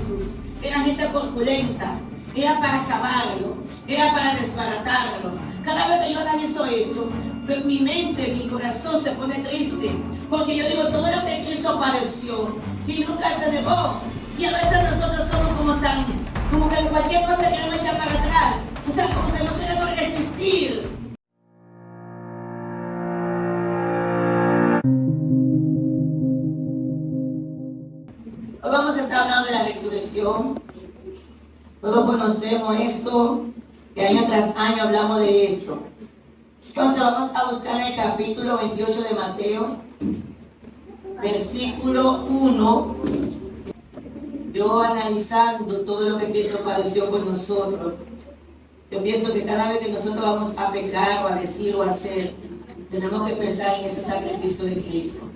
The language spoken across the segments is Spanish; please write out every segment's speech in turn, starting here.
Jesús. Era gente corpulenta, era para acabarlo, era para desbaratarlo. Cada vez que yo analizo esto, mi mente, mi corazón se pone triste, porque yo digo, todo lo que Cristo padeció y nunca se negó. Y a veces nosotros somos como que cualquier cosa queremos echar para atrás, o sea, como que no queremos resistir. Hoy vamos a estar hablando de la resurrección. Todos conocemos esto, que año tras año hablamos de esto. Entonces vamos a buscar en el capítulo 28 de Mateo, versículo 1. Yo analizando todo lo que Cristo padeció por nosotros, yo pienso que cada vez que nosotros vamos a pecar o a decir o a hacer, tenemos que pensar en ese sacrificio de Cristo.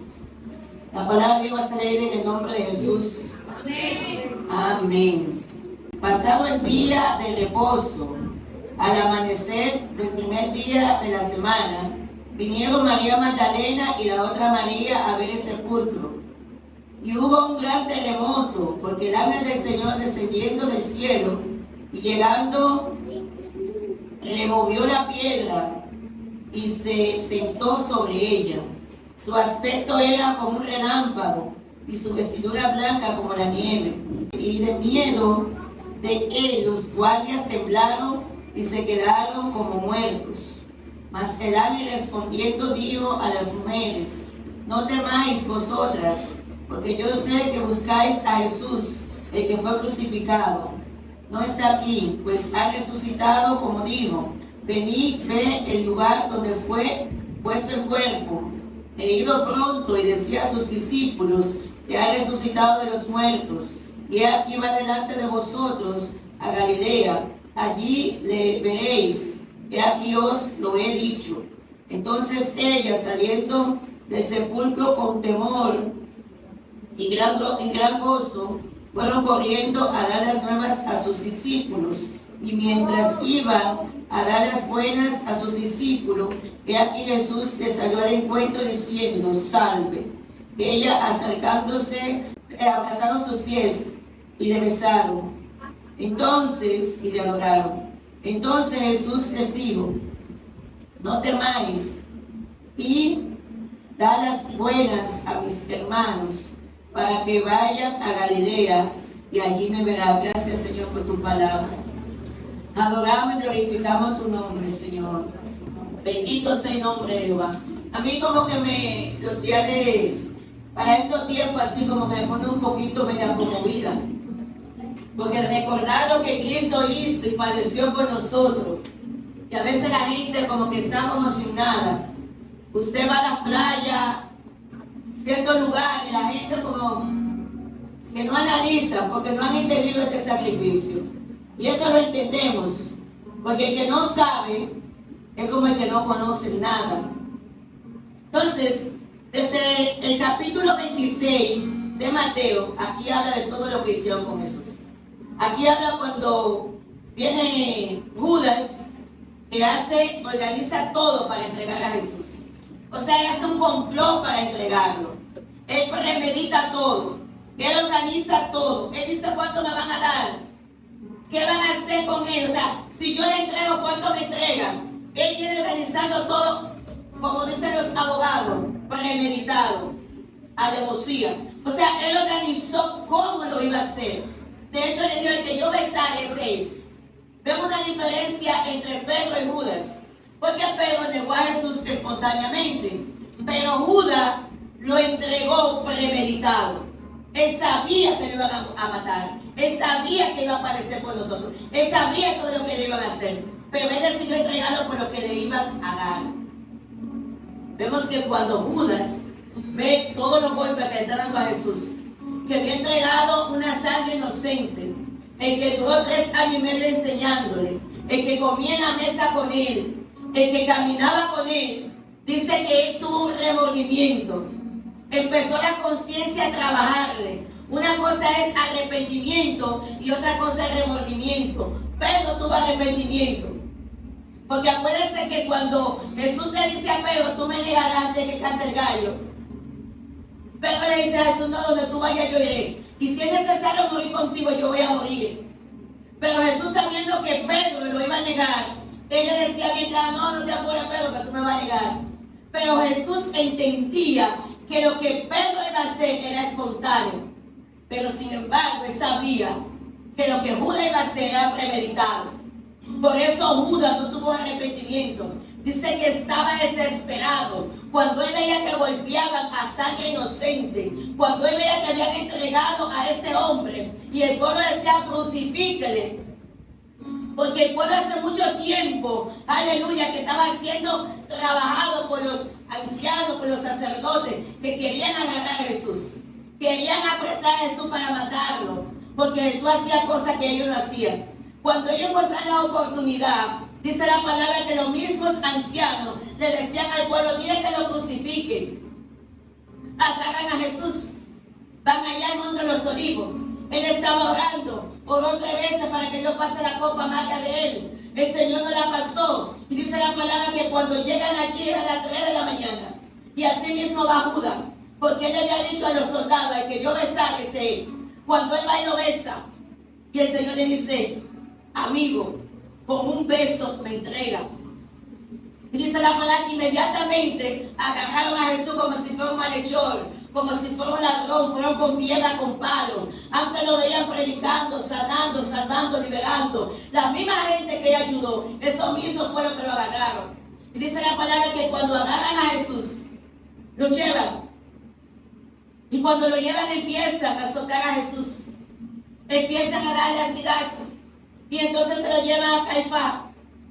La palabra de Dios va a salir en el nombre de Jesús. Amén. Amén. Pasado el día de reposo, al amanecer del primer día de la semana, vinieron María Magdalena y la otra María a ver el sepulcro. Y hubo un gran terremoto, porque el ángel del Señor descendiendo del cielo y llegando removió la piedra y se sentó sobre ella. Su aspecto era como un relámpago y su vestidura blanca como la nieve. Y de miedo de él los guardias temblaron y se quedaron como muertos. Mas el ángel respondiendo dijo a las mujeres: no temáis vosotras, porque yo sé que buscáis a Jesús, el que fue crucificado. No está aquí, pues ha resucitado como dijo. Venid, ve el lugar donde fue puesto el cuerpo. He ido pronto y decía a sus discípulos que ha resucitado de los muertos. Y aquí va delante de vosotros a Galilea. Allí le veréis. He aquí os lo he dicho. Entonces ellas, saliendo del sepulcro con temor y gran gozo, fueron corriendo a dar las nuevas a sus discípulos. Y mientras iban a dar las buenas a sus discípulos, he aquí Jesús les salió al encuentro diciendo: salve. Ella, acercándose, abrazaron sus pies y le besaron. Entonces, y le adoraron. Entonces Jesús les dijo: no temáis, y da las buenas a mis hermanos, para que vayan a Galilea, y allí me verán. Gracias, Señor, por tu palabra. Adoramos y glorificamos tu nombre, Señor. Bendito sea el nombre de Jehová. A mí como que los días para estos tiempos así como que me pone un poquito media conmovida. Porque recordar lo que Cristo hizo y padeció por nosotros. Y a veces la gente como que está como sin nada. Usted va a la playa, cierto lugar, y la gente como que no analiza porque no han entendido este sacrificio. Y eso lo entendemos, porque el que no sabe es como el que no conoce nada. Entonces, desde el capítulo 26 de Mateo, aquí habla de todo lo que hicieron con Jesús. Aquí habla cuando viene Judas, que organiza todo para entregar a Jesús. O sea, él hace un complot para entregarlo. Él premedita todo. Él organiza todo. Él dice: ¿cuánto me van a dar? ¿Qué van a hacer con él? O sea, si yo le entrego, ¿cuánto me entregan? Él viene organizando todo, como dicen los abogados, premeditado, alevosía. O sea, él organizó cómo lo iba a hacer. De hecho, le dijo: el que yo besara, ese es. Vemos una diferencia entre Pedro y Judas, porque Pedro negó a Jesús espontáneamente, pero Judas lo entregó premeditado. Él sabía que le iban a matar. Él sabía que iba a aparecer por nosotros. Él sabía todo lo que le iban a hacer. Pero él decidió entregarlo por lo que le iban a dar. Vemos que cuando Judas ve todos los golpes que le está dando a Jesús, que había entregado una sangre inocente, el que duró 3 años y medio enseñándole, el que comía en la mesa con él, el que caminaba con él, dice que él tuvo un remordimiento. Empezó la conciencia a trabajarle. Una cosa es arrepentimiento y otra cosa es remordimiento. Pedro tuvo arrepentimiento. Porque acuérdense que cuando Jesús le dice a Pedro: tú me llegarás antes de que cante el gallo, Pedro le dice a Jesús: no, donde tú vayas yo iré. Y si es necesario morir contigo, yo que Pedro lo iba a negar, ella decía bien claro, no te apures, Pedro, que tú me vas a negar. Pero Jesús entendía que lo que Pedro iba a hacer era espontáneo. Pero sin embargo, él sabía que lo que Judas iba a hacer era premeditado. Por eso Judas no tuvo arrepentimiento. Dice que estaba desesperado cuando él veía que golpeaban a sangre inocente, cuando él veía que habían entregado a este hombre y el pueblo decía crucifíquele, porque el pueblo hace mucho tiempo, aleluya, que estaba siendo trabajado por los ancianos, por los sacerdotes, que querían agarrar a Jesús, querían apresar a Jesús para matarlo, porque Jesús hacía cosas que ellos no hacían. Cuando ellos encontraron la oportunidad, dice la palabra que los mismos ancianos le decían al pueblo, dile que lo crucifiquen. Agarran a Jesús, van allá al monte de los olivos. Él estaba orando, oró 3 veces para que Dios pase la copa amarga de él. El Señor no la pasó. Y dice la palabra que cuando llegan allí a las 3 de la mañana. Y así mismo va Judas, porque él le había dicho a los soldados que Dios besara ese. Cuando él va y lo besa, y el Señor le dice, amigo, con un beso me entrega. Y dice la palabra que inmediatamente agarraron a Jesús como si fuera un malhechor, como si fuera un ladrón, fueron con piedra, con palo. Antes lo veían predicando, sanando, salvando, liberando. La misma gente que ayudó, eso mismo fue lo que lo agarraron. Y dice la palabra que cuando agarran a Jesús, lo llevan. Y cuando lo llevan empiezan a azotar a Jesús. Empiezan a darle astigazos. Y entonces se lo llevan a Caifás,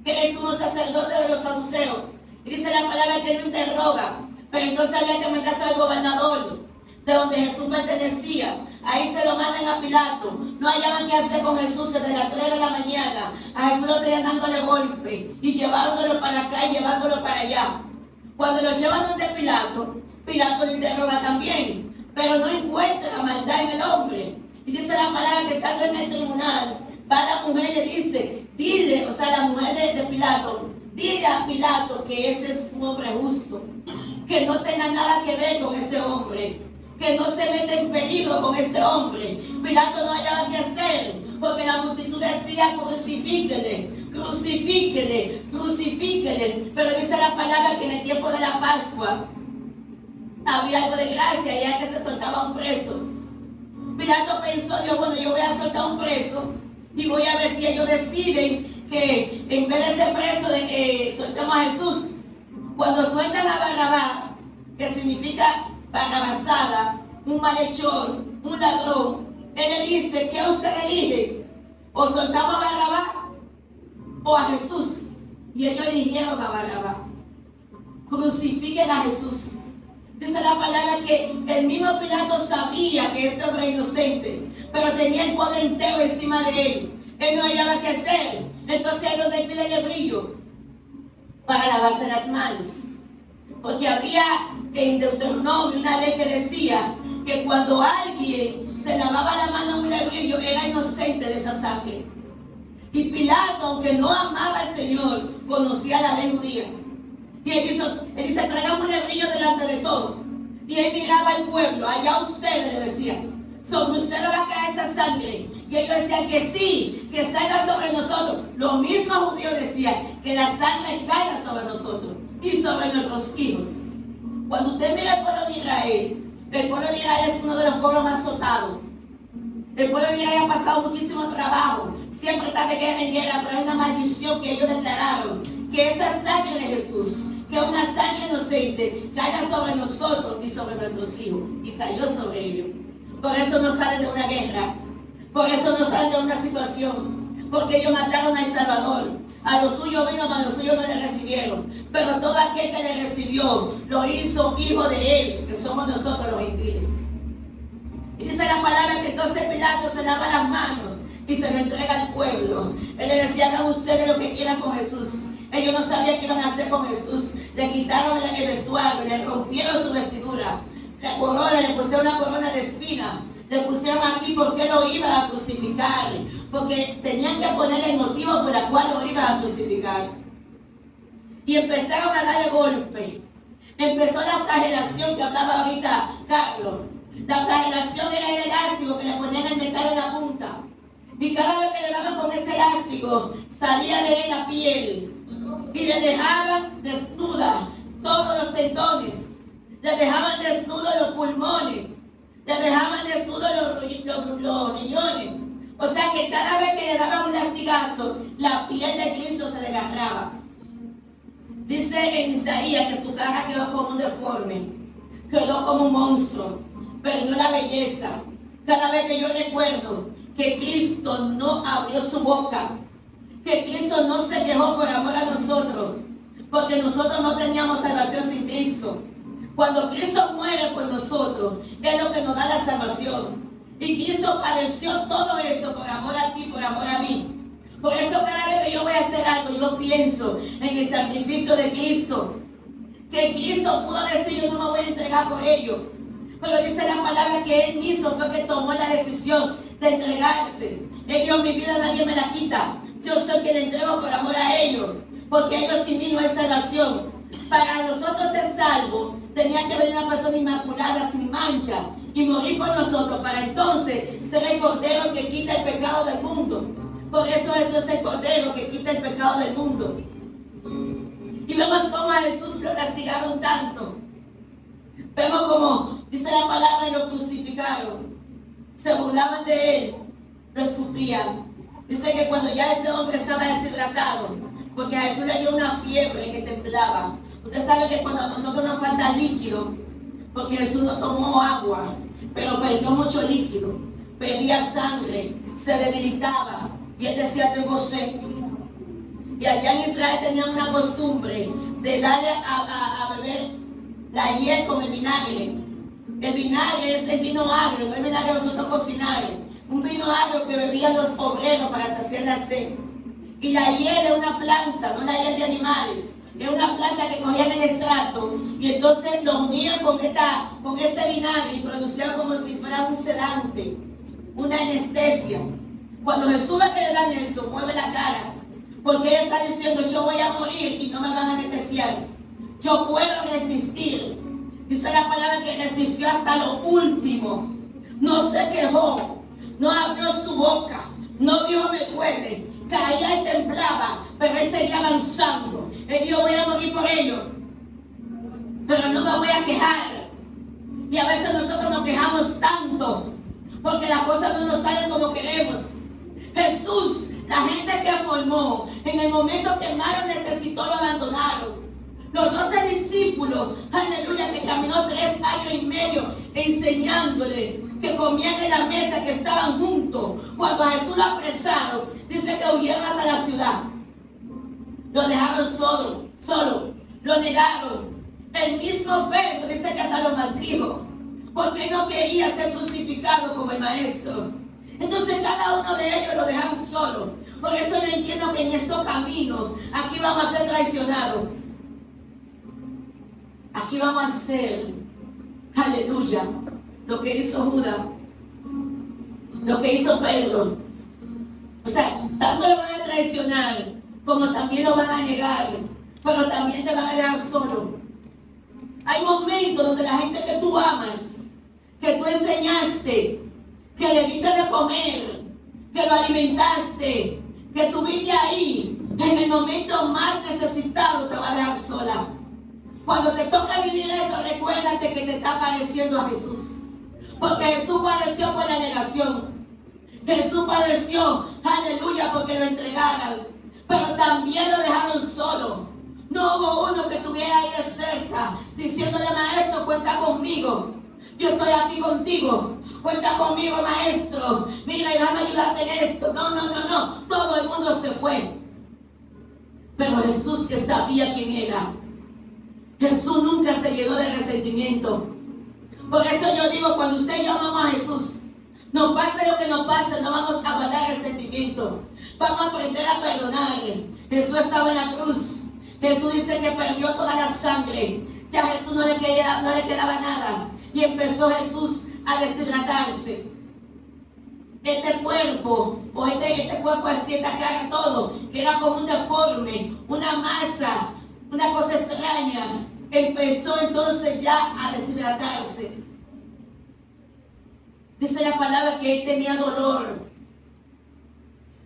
que es uno sacerdote de los saduceos. Y dice la palabra que él lo interroga. Pero entonces había que meterse al gobernador de donde Jesús pertenecía. Ahí se lo mandan a Pilato. No hallaban qué hacer con Jesús desde las 3 de la mañana. A Jesús lo tenían dándole golpe y llevándolo para acá y llevándolo para allá. Cuando lo llevan donde Pilato, Pilato lo interroga también, pero no encuentra maldad en el hombre. Y dice la palabra que estando en el tribunal, va la mujer y le dice, dile, o sea, la mujer de Pilato, dile a Pilato que ese es un hombre justo, que no tenga nada que ver con este hombre, que no se meta en peligro con este hombre. Pilato no hallaba qué hacer, porque la multitud decía, crucifíquele, crucifíquele, crucifíquele. Pero dice la palabra que en el tiempo de la Pascua había algo de gracia y era que se soltaba un preso. Pilato pensó, Dios, bueno, yo voy a soltar un preso y voy a ver si ellos deciden que en vez de ese preso soltemos a Jesús. Cuando sueltan a Barrabás, que significa barrabasada, un malhechor, un ladrón, él le dice, ¿qué usted elige? ¿O soltamos a Barrabás o a Jesús? Y ellos eligieron a Barrabás. Crucifiquen a Jesús. Dice la palabra que el mismo Pilato sabía que este hombre era inocente, pero tenía el pueblo entero encima de él. Él no hallaba qué hacer. Entonces ahí donde pide el brillo para lavarse las manos. Porque había en Deuteronomio una ley que decía que cuando alguien se lavaba la mano en un lebrillo era inocente de esa sangre. Y Pilato, aunque no amaba al Señor, conocía la ley judía. Y él dice, traigamos un lebrillo delante de todo. Y él miraba al pueblo, allá ustedes, le decía, sobre ustedes va a caer esa sangre. Y ellos decían que sí, que salga sobre nosotros. Los mismos judíos decían que la sangre caiga sobre nosotros y sobre nuestros hijos. Cuando usted mira el pueblo de Israel es uno de los pueblos más azotados. El pueblo de Israel ha pasado muchísimo trabajo, siempre está de guerra en guerra, pero hay una maldición que ellos declararon, que esa sangre de Jesús, que una sangre inocente, caiga sobre nosotros y sobre nuestros hijos, y cayó sobre ellos. Por eso no salen de una guerra, por eso no salen de una situación, porque ellos mataron al Salvador. A los suyos vino, mas los suyos no le recibieron. Pero todo aquel que le recibió, lo hizo hijo de él, que somos nosotros los gentiles. Y dice la palabra que entonces Pilato se lava las manos y se lo entrega al pueblo. Él le decía, hagan ustedes lo que quieran con Jesús. Ellos no sabían qué iban a hacer con Jesús. Le quitaron el vestuario, le rompieron su vestidura. La corona, le pusieron una corona de espina. Le pusieron aquí porque lo iban a crucificar. Porque tenían que ponerle el motivo por el cual lo iban a crucificar. Y empezaron a darle golpe. Empezó la flagelación que hablaba ahorita Carlos. La flagelación era el elástico que le ponían el metal en la punta. Y cada vez que le daban con ese elástico, salía de él la piel. Y le dejaban desnuda todos los tendones. Le dejaban desnudos los pulmones. Le dejaban desnudos los riñones. O sea que cada vez que le daban un lastigazo, la piel de Cristo se desgarraba. Dice en Isaías que su cara quedó como un deforme, quedó como un monstruo, perdió la belleza. Cada vez que yo recuerdo que Cristo no abrió su boca, que Cristo no se quejó por amor a nosotros, porque nosotros no teníamos salvación sin Cristo. Cuando Cristo muere por nosotros, es lo que nos da la salvación. Y Cristo padeció todo esto por amor a ti, por amor a mí. Por eso cada vez que yo voy a hacer algo, yo pienso en el sacrificio de Cristo. Que Cristo pudo decir, yo no me voy a entregar por ello. Pero dice la palabra que Él mismo fue que tomó la decisión de entregarse. Él dijo, mi vida nadie me la quita. Yo soy quien le entrego por amor a ellos. Porque ellos sin mí no hay salvación. Para nosotros ser salvos, tenía que venir una persona inmaculada, sin mancha, y morir por nosotros, para entonces ser el Cordero que quita el pecado del mundo. Por eso es el Cordero que quita el pecado del mundo. Y vemos cómo a Jesús lo castigaron tanto. Vemos como, dice la palabra, y lo crucificaron. Se burlaban de él, lo escupían. Dice que cuando ya este hombre estaba deshidratado, porque a Jesús le dio una fiebre que temblaba. Usted sabe que cuando a nosotros nos falta líquido, porque Jesús no tomó agua, pero perdió mucho líquido, perdía sangre, se debilitaba, y él decía, tengo sed. Y allá en Israel tenían una costumbre de darle a beber la hiel con el vinagre. El vinagre es el vino agrio, no el vinagre de nosotros cocinar. Un vino agrio que bebían los obreros para saciar la sed. Y la hiel es una planta, no la hiel de animales. Es una planta que cogían el extracto y entonces lo unían con este vinagre y producían como si fuera un sedante, una anestesia. Cuando Jesús ve que le dan eso, mueve la cara, porque él está diciendo, yo voy a morir y no me van a anestesiar. Yo puedo resistir. Dice la palabra que resistió hasta lo último. No se quejó, no abrió su boca, no dijo me duele. Caía y temblaba, pero él seguía avanzando. Él dijo, voy a morir por ellos, pero no me voy a quejar. Y a veces nosotros nos quejamos tanto, porque las cosas no nos salen como queremos. Jesús, la gente que formó, en el momento que más lo necesitó, lo abandonaron. Los 12 discípulos, aleluya, que caminó 3 años y medio enseñándole, que comían en la mesa, que estaban juntos. Cuando a Jesús lo apresaron, dice que huyeron hasta la ciudad. Lo dejaron solo, lo negaron. El mismo Pedro dice que hasta lo maldijo, porque no quería ser crucificado como el maestro. Entonces cada uno de ellos lo dejaron solo. Por eso yo entiendo que en estos caminos, aquí vamos a ser traicionados. Aquí vamos a hacer, aleluya, lo que hizo Judas, lo que hizo Pedro. O sea, tanto lo van a traicionar, como también lo van a negar, pero también te van a dejar solo. Hay momentos donde la gente que tú amas, que tú enseñaste, que le diste de comer, que lo alimentaste, que tuviste ahí, en el momento más necesitado te va a dejar sola. Cuando te toca vivir eso, recuérdate que te está pareciendo a Jesús. Porque Jesús padeció por la negación. Jesús padeció, aleluya, porque lo entregaran. Pero también lo dejaron solo. No hubo uno que estuviera ahí de cerca, diciéndole, maestro, cuenta conmigo. Yo estoy aquí contigo. Cuenta conmigo, maestro. Mira, y déjame ayudarte en esto. No. Todo el mundo se fue. Pero Jesús, que sabía quién era, Jesús nunca se llenó de resentimiento. Por eso yo digo, cuando usted y yo amamos a Jesús, nos pase lo que nos pase, no vamos a guardar resentimiento. Vamos a aprender a perdonar. Jesús estaba en la cruz. Jesús dice que perdió toda la sangre. Ya a Jesús no le quedaba nada. Y empezó Jesús a deshidratarse. Este cuerpo, o este cuerpo así, esta cara, todo, que era como un deforme, una masa, una cosa extraña, empezó entonces ya a deshidratarse. Dice la palabra que él tenía dolor.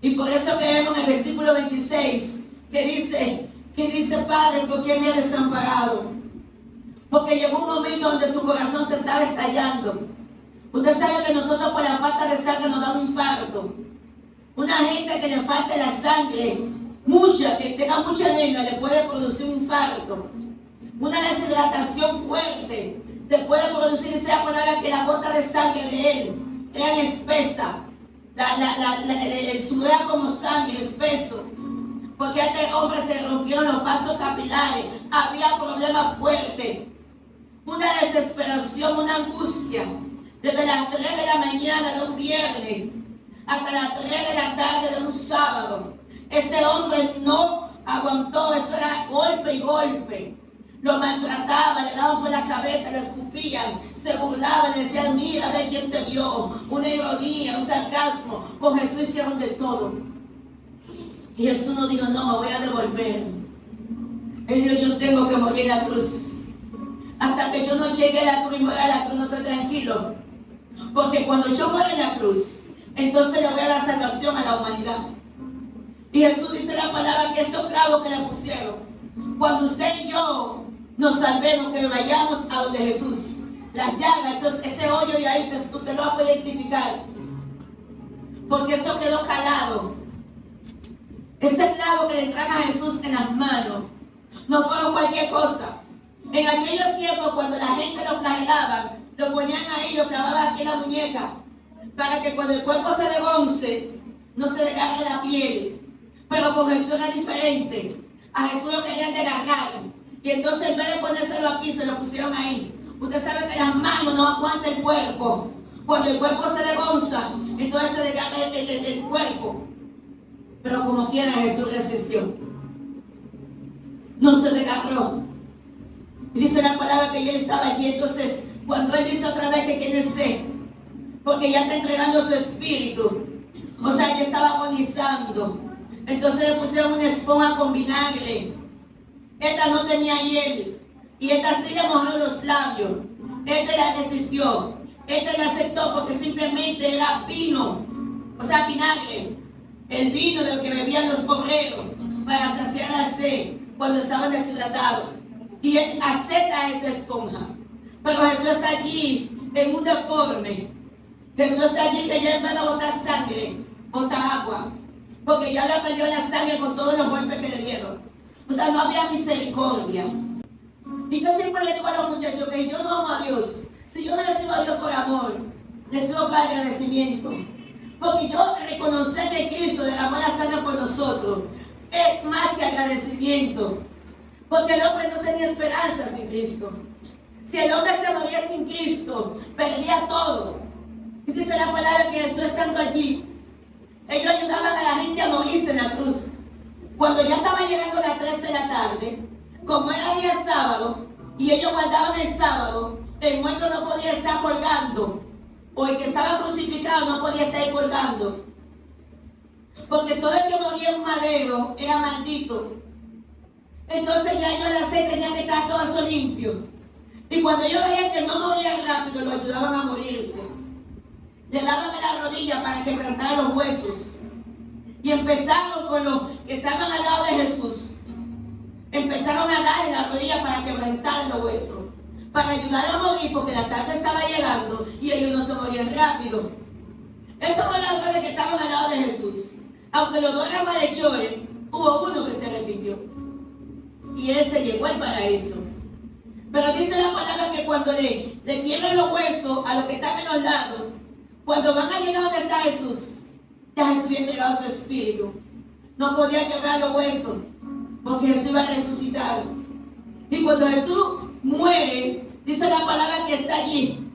Y por eso que vemos en el versículo 26 que dice, Padre, ¿por qué me has desamparado? Porque llegó un momento donde su corazón se estaba estallando. Usted sabe que nosotros por la falta de sangre nos da un infarto. Una gente que le falte la sangre, mucha, que tenga mucha anemia, le puede producir un infarto. Una deshidratación fuerte le puede producir, dice la palabra, que la gota de sangre de él era espesa. El sudor era como sangre, espeso. Porque a este hombre se rompieron los vasos capilares. Había problemas fuertes. Una desesperación, una angustia. Desde las 3 de la mañana de un viernes hasta las 3 de la tarde de un sábado. Este hombre no aguantó, eso era golpe y golpe. Lo maltrataban, le daban por la cabeza, lo escupían, se burlaban, le decían, mira, ve quién te dio. Una ironía, un sarcasmo. Con Jesús hicieron de todo. Y Jesús no dijo, no, me voy a devolver. Él dijo, yo tengo que morir en la cruz. Hasta que yo no llegue a la cruz y muera a la cruz, no estoy tranquilo. Porque cuando yo muera en la cruz, entonces le voy a dar salvación a la humanidad. Y Jesús dice la palabra que esos clavos que le pusieron, cuando usted y yo nos salvemos, que vayamos a donde Jesús, las llagas, ese hoyo y ahí usted lo va a poder identificar. Porque eso quedó calado. Ese clavo que le entraron a Jesús en las manos no fueron cualquier cosa. En aquellos tiempos, cuando la gente lo flagelaba, lo ponían ahí, lo clavaban aquí en la muñeca, para que cuando el cuerpo se desgonce, no se desgarre la piel. Pero con Jesús era diferente. A Jesús lo querían desgarrar. Y entonces en vez de ponérselo aquí, se lo pusieron ahí. Usted sabe que las manos no aguantan el cuerpo. Cuando el cuerpo se desgonza, entonces se desgarra el cuerpo. Pero como quiera, Jesús resistió. No se desgarró. Y dice la palabra que él estaba allí. Entonces, cuando él dice otra vez que tiene sed, porque ya está entregando su espíritu, o sea, ya estaba agonizando. Entonces le pusieron una esponja con vinagre. Esta no tenía hiel. Y esta sí le mojó los labios. Esta la resistió. Esta la aceptó porque simplemente era vino. O sea, vinagre. El vino de lo que bebían los obreros para saciar la sed cuando estaban deshidratados. Y él acepta esta esponja. Pero Jesús está allí en un deforme. Jesús está allí que ya en vez de botar sangre, bota agua. Porque ya le perdió la sangre con todos los golpes que le dieron. O sea, no había misericordia. Y yo siempre le digo a los muchachos que yo no amo a Dios. Si yo no recibo a Dios por amor, recibo por agradecimiento. Porque yo reconocer que Cristo derramó la sangre por nosotros es más que agradecimiento. Porque el hombre no tenía esperanza sin Cristo. Si el hombre se moría sin Cristo, perdía todo. Y dice la palabra que Jesús estando allí, ellos ayudaban a la gente a morirse en la cruz. Cuando ya estaba llegando las 3 de la tarde, como era día sábado, y ellos guardaban el sábado, el muerto no podía estar colgando, o el que estaba crucificado no podía estar ahí colgando. Porque todo el que moría en un madero era maldito. Entonces ya ellos a las 6 tenían que estar todos limpios. Y cuando ellos veían que no morían rápido, lo ayudaban a morirse. Le daban a la rodilla para quebrantar los huesos. Y empezaron con los que estaban al lado de Jesús. Empezaron a dar en la rodilla para quebrantar los huesos. Para ayudar a morir porque la tarde estaba llegando y ellos no se morían rápido. Esos son los hombres que estaban al lado de Jesús. Aunque los dos eran malhechores, hubo uno que se arrepintió. Y él se llevó al paraíso. Pero dice la palabra que cuando le quiebran los huesos a los que están en los lados, cuando van a llegar donde está Jesús, ya Jesús había entregado su espíritu. No podía quebrar los huesos, porque Jesús iba a resucitar. Y cuando Jesús muere, dice la palabra que está allí,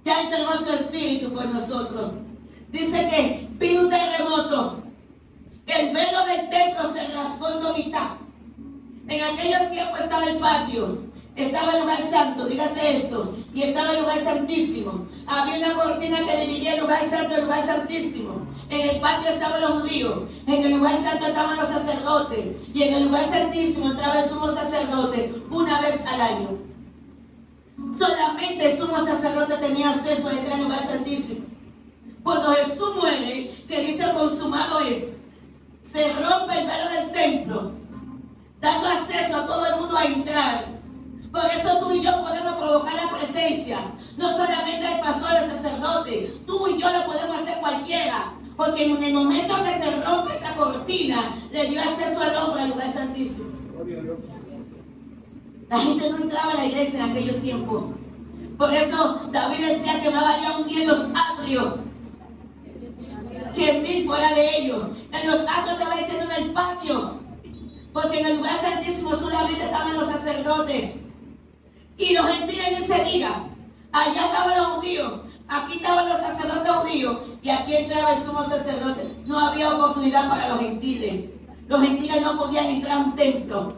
ya entregó su espíritu por nosotros. Dice que vino un terremoto. El velo del templo se rasgó en mitad. En aquellos tiempos estaba el patio, estaba el lugar santo, dígase esto, y estaba el lugar santísimo. Había una cortina que dividía el lugar santo del lugar santísimo. En el patio estaban los judíos, en el lugar santo estaban los sacerdotes, y en el lugar santísimo entraba el sumo sacerdote una vez al año. Solamente el sumo sacerdote tenía acceso a entrar al lugar santísimo. Cuando Jesús muere, que dice consumado es, se rompe el velo del templo, dando acceso a todo el mundo a entrar. Por eso tú y yo podemos provocar la presencia, no solamente del pastor o del sacerdote, tú y yo lo podemos hacer cualquiera, porque en el momento que se rompe esa cortina, le dio acceso al hombre al lugar santísimo. La gente no entraba a la iglesia en aquellos tiempos. Por eso David decía que más valía un día en los atrios que 1000 fuera de ellos. En los atrios estaba diciendo en el patio, porque en el lugar santísimo solamente estaban los sacerdotes. Y los gentiles ni se diga. Allá estaban los judíos, aquí estaban los sacerdotes judíos y aquí entraba el sumo sacerdote. No había oportunidad para los gentiles. Los gentiles no podían entrar a un templo.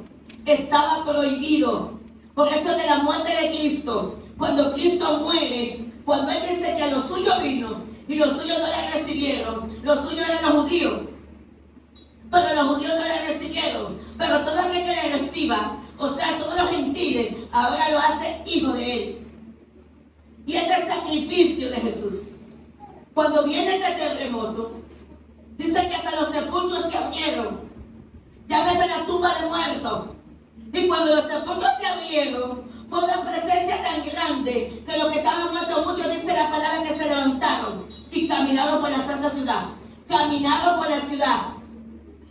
Estaba prohibido. Por eso de la muerte de Cristo, cuando Cristo muere, cuando Él dice que a los suyos vino y los suyos no le recibieron, los suyos eran los judíos, pero los judíos no le recibieron. Pero todo aquel que le reciba, o sea, todos los gentiles, ahora lo hace hijo de Él. Y este es el sacrificio de Jesús. Cuando viene este terremoto, dice que hasta los sepulcros se abrieron. Llámese la tumba de muertos. Y cuando los sepulcros se abrieron, fue una presencia tan grande que los que estaban muertos, muchos dice la palabra que se levantaron y caminaron por la santa ciudad. Caminaron por la ciudad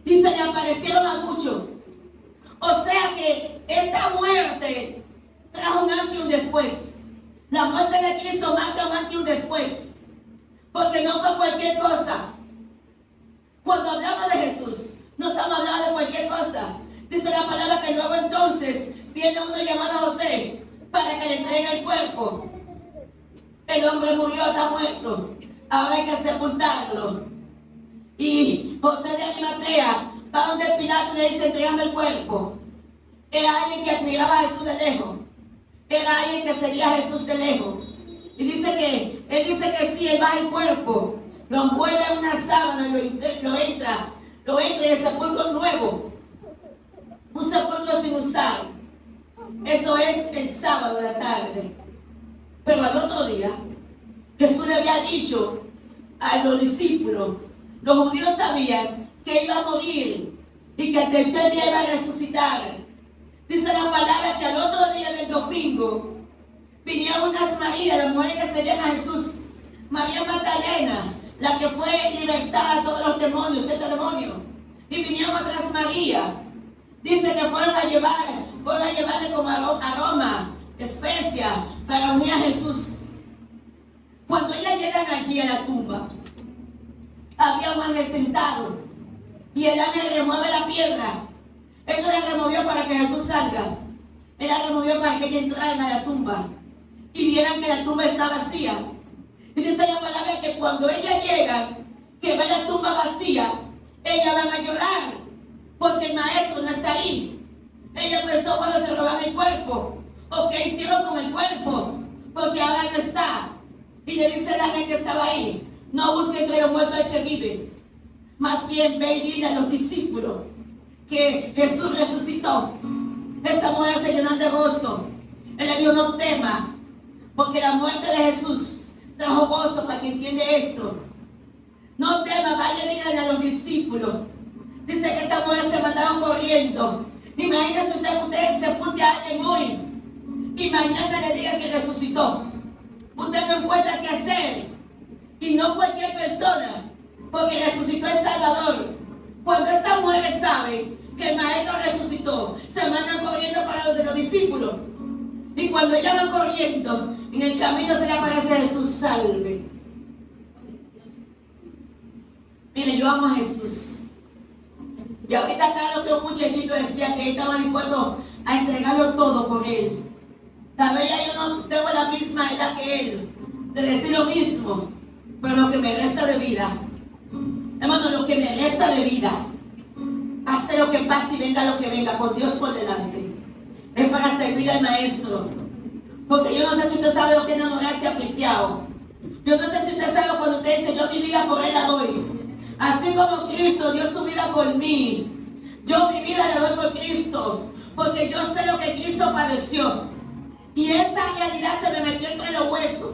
y se le aparecieron a muchos. O sea que esta muerte trajo un antes y un después. La muerte de Cristo marca un antes y un después. Porque no fue cualquier cosa. Cuando hablamos de Jesús, no estamos hablando de cualquier cosa. Dice la palabra que luego entonces viene uno llamado José para que le entregue el cuerpo. El hombre murió, está muerto. Ahora hay que sepultarlo. Y José de Arimatea va donde Pilato y le dice: entregame el cuerpo. Era alguien que admiraba a Jesús de lejos. Era alguien que seguía a Jesús de lejos. Y dice que, él dice que sí, él va al cuerpo, lo envuelve en una sábana y lo entra en el sepulcro nuevo. Un sepulcro sin usar. Eso es el sábado de la tarde. Pero al otro día, Jesús le había dicho a los discípulos, los judíos sabían que iba a morir y que el tercer día iba a resucitar. Dice la palabra que al otro día del domingo vinieron unas Marías, las mujeres que seguían a Jesús. María Magdalena, la que fue libertada de todos los demonios, 7 demonios. Y vinieron otras Marías. Dice que fueron a llevarle como aroma, especia, para unir a Jesús. Cuando ellas llegan allí a la tumba, había un ángel sentado. Y el ángel remueve la piedra. Él no la removió para que Jesús salga. Él la removió para que ellos entraran a la tumba y vieran que la tumba está vacía. Y dice la palabra que cuando ellas llegan, que ven la tumba vacía, ellas van a llorar porque el maestro no está ahí. Ella pensó, bueno, se roban el cuerpo. ¿O qué hicieron con el cuerpo? Porque ahora no está. Y le dice la gente que estaba ahí: no busque entre los muertos el que vive. Más bien ve y dile a los discípulos que Jesús resucitó. Esa mujer se llenó de gozo. Él le dijo: no tema, porque la muerte de Jesús trajo gozo. Para que entiende esto, no tema, vaya y díganle a los discípulos. Dice que esta mujer se mandaron corriendo. Imagínese usted sepulte a alguien hoy y mañana le diga que resucitó. Usted no encuentra qué hacer. Y no cualquier persona, porque resucitó el Salvador. Cuando estas mujeres saben que el maestro resucitó, se mandan corriendo para los de los discípulos. Y cuando ellas van corriendo, en el camino se le aparece Jesús: salve. Mire, yo amo a Jesús. Y ahorita acá lo que un muchachito decía, que él estaba dispuesto a entregarlo todo por él. Tal vez ya yo no tengo la misma edad que él de decir lo mismo, pero lo que me resta de vida, hermano, lo que me resta de vida, hace lo que pase y venga lo que venga, con Dios por delante, es para servir al maestro. Porque yo no sé si usted sabe lo que es enamorarse apreciado. Yo no sé si usted sabe cuando usted dice: yo mi vida por él la doy. Así como Cristo dio su vida por mí, yo mi vida la doy por Cristo, porque yo sé lo que Cristo padeció. Y esa realidad se me metió entre los huesos.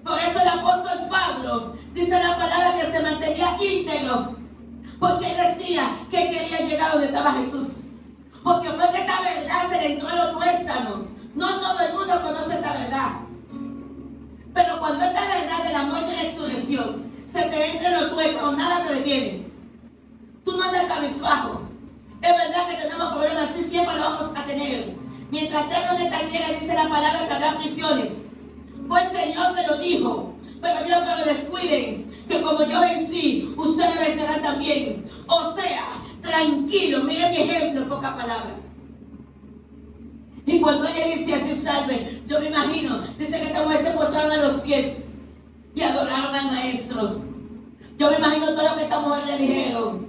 Por eso el apóstol Pablo dice la palabra que se mantenía íntegro, Porque él decía que quería llegar donde estaba Jesús. Porque fue que esta verdad se le entró en los tuéstanos. No todo el mundo conoce esta verdad. Pero cuando esta verdad de la muerte y la resurrección se te entra en los tuéstanos, nada te detiene. Tú no andas cabizbajo. Es verdad que tenemos problemas, sí, siempre lo vamos a tener. Mientras tengo en esta tierra, dice la palabra que habrá aflicciones. Fue el Señor que lo dijo. Pero Dios, pero descuiden que como yo vencí, ustedes vencerán también. O sea, tranquilo, miren mi ejemplo en pocas palabras. Y cuando ella dice así salve, yo me imagino, dice que esta mujer se postraron a los pies y adoraron al maestro. Yo me imagino todo lo que esta mujer le dijeron.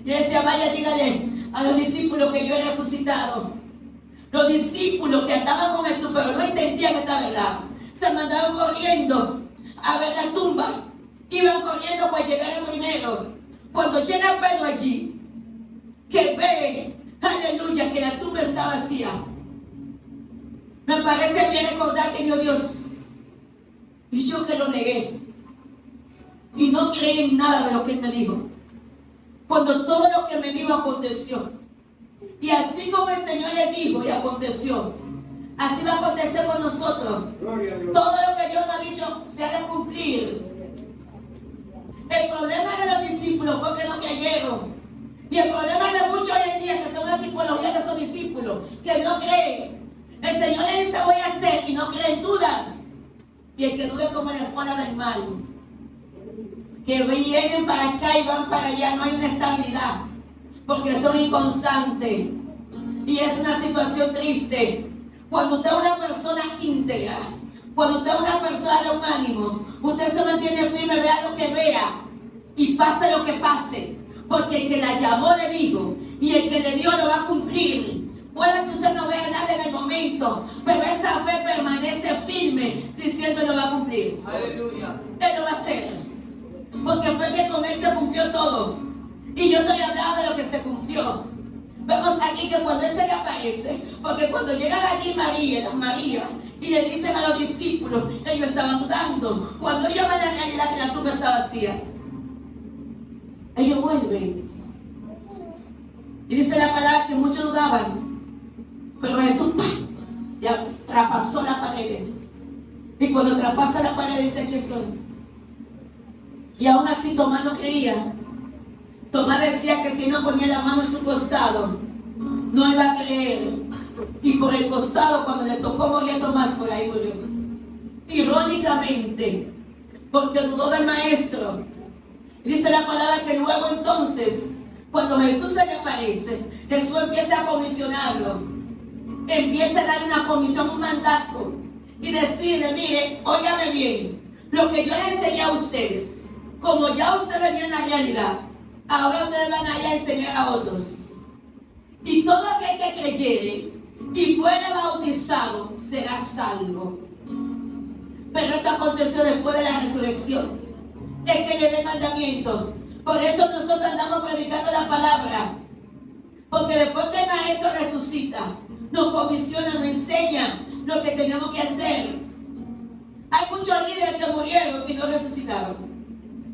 Y decía, vaya, dígale a los discípulos que yo he resucitado. Los discípulos que andaban con Jesús, pero no entendían esta verdad, se mandaron corriendo a ver la tumba. Iban corriendo para llegar al primero. Cuando llega Pedro allí, que ve, aleluya, que la tumba está vacía, me parece bien recordar que dijo Dios, y yo que lo negué y no creí en nada de lo que él me dijo, cuando todo lo que me dijo aconteció. Y así como el Señor le dijo y aconteció, así va a acontecer con nosotros. Todo lo que Dios nos ha dicho se ha de cumplir. El problema de los discípulos fue que no creyeron. Y el problema de muchos hoy en día, que son una tipología de esos discípulos, que no creen. El Señor le dice voy a hacer y no creen, dudan. Y el que dude como la escuela del mal, que vienen para acá y van para allá, no hay una estabilidad, porque son inconstantes. Y es una situación triste. Cuando usted es una persona íntegra, cuando usted es una persona de un ánimo, usted se mantiene firme, vea lo que vea y pase lo que pase, porque el que la llamó le dijo, y el que le dio lo va a cumplir. Puede que usted no vea nada en el momento, pero esa fe permanece firme diciendo lo va a cumplir. Aleluya. Él lo va a hacer, porque fue que con él se cumplió todo. Y yo estoy hablando de lo que se cumplió. Vemos aquí que cuando él se le aparece, porque cuando llegan allí las Marías, y le dicen a los discípulos, ellos estaban dudando. Cuando ellos ven la realidad que la tumba está vacía, ellos vuelven. Y dice la palabra que muchos dudaban, pero Jesús ya traspasó la pared. Y cuando traspasa la pared dice, aquí estoy. Y aún así Tomás no creía. Tomás decía que si no ponía la mano en su costado, no iba a creer. Y por el costado, cuando le tocó morir a Tomás, por ahí murió. Irónicamente, porque dudó del maestro. Y dice la palabra que luego entonces, cuando Jesús se le aparece, Jesús empieza a comisionarlo. Empieza a dar una comisión, un mandato. Y decirle, mire, óigame bien, lo que yo les enseñé a ustedes, como ya ustedes vieron la realidad, ahora ustedes van a ir a enseñar a otros. Y todo aquel que creyere y fuera bautizado será salvo. Pero esto aconteció después de la resurrección. Es que le dé mandamiento. Por eso nosotros andamos predicando la palabra. Porque después que el maestro resucita, nos comisiona, nos enseña lo que tenemos que hacer. Hay muchos líderes que murieron y no resucitaron.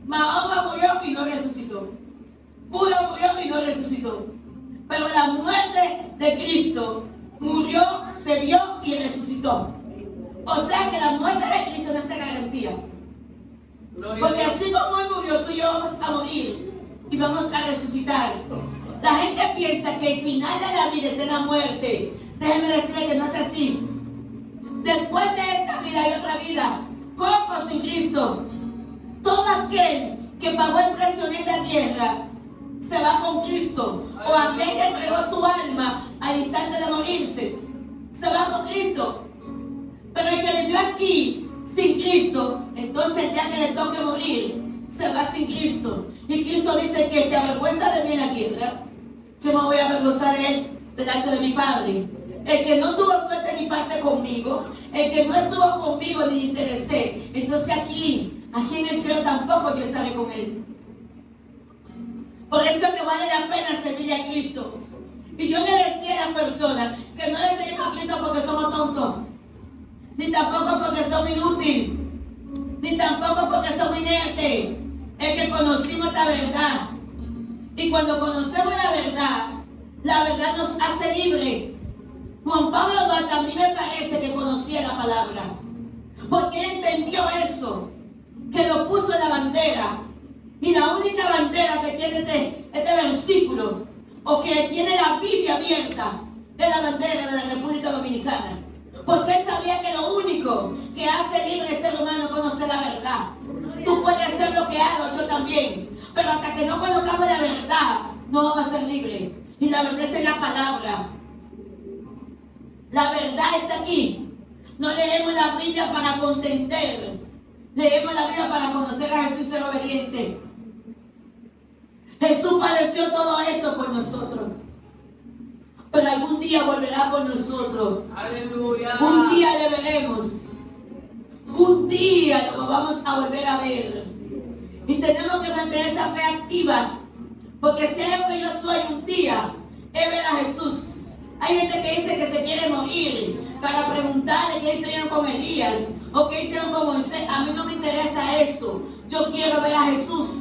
Mahoma murió y no resucitó. Buda murió y no resucitó. Pero la muerte de Cristo murió, se vio y resucitó. O sea que la muerte de Cristo no está garantía. Porque así como Él murió, tú y yo vamos a morir y vamos a resucitar. La gente piensa que el final de la vida está en la muerte. Déjeme decirle que no es así. Después de esta vida hay otra vida, con o sin Cristo. Todo aquel que pagó el precio en esta tierra se va con Cristo. O aquel que entregó su alma al instante de morirse, se va con Cristo. Pero el que vivió aquí sin Cristo, entonces el día que le toque morir, se va sin Cristo. Y Cristo dice que se avergüenza de mí en la tierra, yo me voy a avergonzar de Él delante de mi Padre. El que no tuvo suerte ni parte conmigo, el que no estuvo conmigo ni interesé, entonces aquí en el cielo tampoco yo estaré con Él. Por eso es que vale la pena servirle a Cristo. Y yo le decía a las personas que no le seguimos a Cristo porque somos tontos, ni tampoco porque somos inútiles, ni tampoco porque somos inertes. Es que conocimos esta verdad Y cuando conocemos la verdad nos hace libre. Juan Pablo Duarte a mí me parece que conocía la palabra, porque él entendió eso, que lo puso en la bandera. Y la única bandera que tiene este versículo, o que tiene la Biblia abierta, es la bandera de la República Dominicana. Porque él sabía que lo único que hace libre al ser humano es conocer la verdad. Tú puedes hacer lo que hago, yo también. Pero hasta que no conozcamos la verdad, no vamos a ser libres. Y la verdad está en la palabra. La verdad está aquí. No leemos la Biblia para contentar. Leemos la Biblia para conocer a Jesús y ser obediente. Jesús padeció todo esto por nosotros. Pero algún día volverá por nosotros. Aleluya. Un día le veremos. Un día lo vamos a volver a ver. Y tenemos que mantener esa fe activa. Porque si hay algo que yo sueño un día, es ver a Jesús. Hay gente que dice que se quiere morir para preguntarle qué hicieron con Elías o qué hicieron con Moisés. A mí no me interesa eso. Yo quiero ver a Jesús.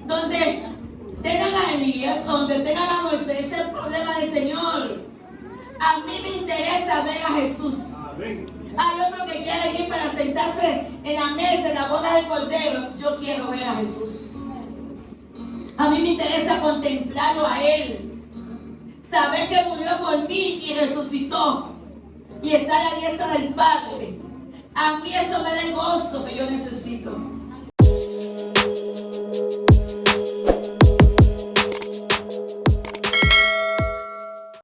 Donde tengan a Elías, donde tengan a Moisés, ese es el problema del Señor. A mí me interesa ver a Jesús. Amén. Hay otros que quieren ir para sentarse en la mesa, en la boda del Cordero. Yo quiero ver a Jesús. A mí me interesa contemplarlo a Él. Saber que murió por mí y resucitó. Y está a la diestra del Padre. A mí eso me da el gozo que yo necesito.